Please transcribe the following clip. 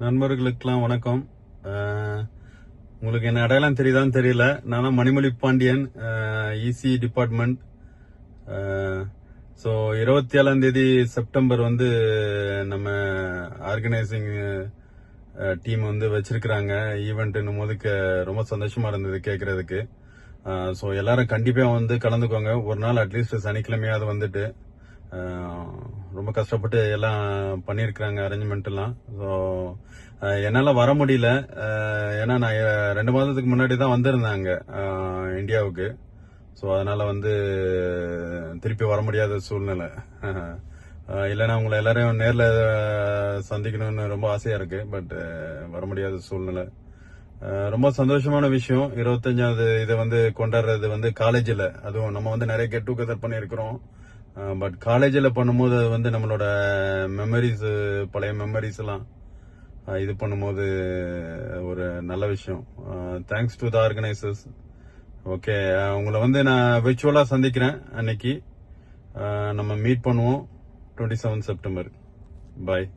நண்பர்களுக்கெல்லாம் வணக்கம். உங்களுக்கு என்ன அடையாளம் தெரியுதான்னு தெரியல. நான் தான் மணிமொழி பாண்டியன், இசி டிபார்ட்மெண்ட். ஸோ 27ஆம் தேதி செப்டம்பர் வந்து நம்ம ஆர்கனைசிங் டீம் வந்து வச்சிருக்கிறாங்க ஈவெண்ட்னும் போது ரொம்ப சந்தோஷமா இருந்தது கேட்கறதுக்கு. ஸோ எல்லாரும் கண்டிப்பா வந்து கலந்துக்கோங்க. ஒரு நாள் அட்லீஸ்ட் சனிக்கிழமையாவது வந்துட்டு ரொம்ப கஷ்டப்பட்டு எல்லாம் பண்ணியிருக்கிறாங்க அரேஞ்ச்மெண்ட் எல்லாம். ஸோ என்னால வர முடியல. ஏன்னா நான் 2 மாதத்துக்கு முன்னாடி தான் வந்திருந்தாங்க இந்தியாவுக்கு. ஸோ அதனால வந்து திருப்பி வர முடியாத சூழ்நிலை. இல்லைன்னா உங்களை எல்லாரையும் நேரில் சந்திக்கணும்னு ரொம்ப ஆசையா இருக்கு. பட் வர முடியாத சூழ்நிலை. ரொம்ப சந்தோஷமான விஷயம். 25வது இதை வந்து கொண்டாடுறது வந்து காலேஜில், அதுவும் நம்ம வந்து நிறைய கெட் டுகெதர் பண்ணியிருக்கிறோம். பட் காலேஜில் பண்ணும்போது அது வந்து நம்மளோட மெமரிஸ், பழைய மெமரிஸ் எல்லாம் இது பண்ணும்போது ஒரு நல்ல விஷயம். Thanks to the organisers. Okay, உங்களை வந்து நான் விர்ச்சுவலா சந்திக்கிறேன். அன்னைக்கு நம்ம மீட் பண்ணுவோம் 27 செப்டம்பர். பாய்.